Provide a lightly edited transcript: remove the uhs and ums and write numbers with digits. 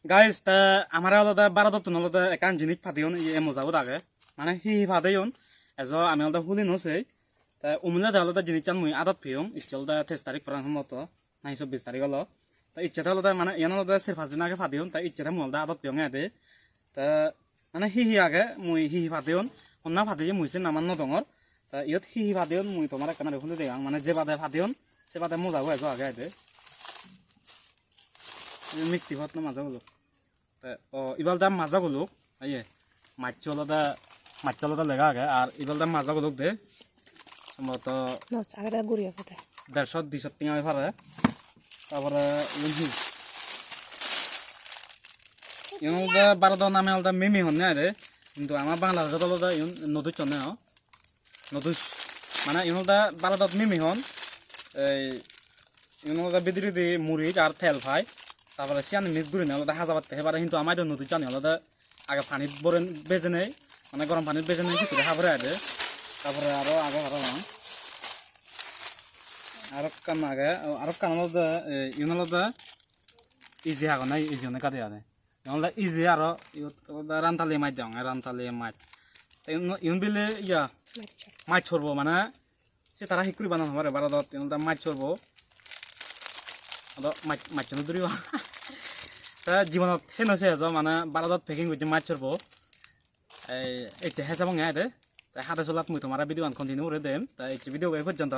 guys তা আমার আলাদা বারো দত্তন আলাদা একান জিনিস ফাদিউন ইয়ে মজাও দাগে মানে হি ফাদিউন এজ আমি আলাদা হুলি নসে তা উমলা আলাদা জিনিস চান মুই আদত ফিয়ম ইচ্ছল দা 23 তারিখ পরান মতো নাই 24 তারিখ হলো তা ইচ্ছাটা আলাদা মানে ইয়ান আলাদা সির ফাজিন আগে ফাদিউন তা ইচ্ছাটা মুই আলাদা আদত ফিয়ম আদে তা মানে হি আগে মুই হি ফাদিউন হন্না ফাদি মুইছে নামান নদঙর তা ইয়ত হি ফাদিউন মুই তোমার কানারে হুলি দেগাং মানে যে বাদে ফাদিউন সে বাদে মজাও এজ আগে আদে মিষ্টি ভাত না মাজা হলো ইবাল দাম মাজা গুলো আইয়ে মাছ আলাদা লেগা আগে আর ইবাল দাম মাজা গুলো দে সম্ভবত 150-200 টিঙা পারে তারপরে ইউনদা 12 দন নামে আলাদা মিমি হন না রে কিন্তু আমার বাংলাদেশত আলাদা ইউন নদুচ চনে নদুচ মানে ইউনদা 12 দত মিমি হন এই ইউনদা বিদ্রি দি মুড়ি আর তেল ভাই তারপরে সিয়ান মিক্স গুড়ি না আলাদা হাজা পাতে এবারে কিন্তু আমার নদী জানি আলাদা আগে পানিত বরেন বেজে নেই মানে গরম পানিত বেজে নেই ভিতরে হাবরে আদে তারপরে আরো আগে আরো কান আলাদা ইউন আলাদা ইজি হাগো নাই ইজি অনেক কাটে আনে আলাদা ইজি আরো রান্তালি মাছ যাও রান্তালি মাছ ইউন বিলে ইয়া মাছ ছড়বো মানে সে তারা হিকুরি বানানো পারে বারাদত ইউনটা মাছ ছড়বো মাছ ধরিব তা জীবনত সেই নছে মানে বারাদত পেকিং করছে মাছ ছড়বো এই হেঁচা বঙে দে তাই হাতে চলাত মুই তোমার ভিডিও কন্টিনিউ করে দেম তাই ভিডিও পর্যন্ত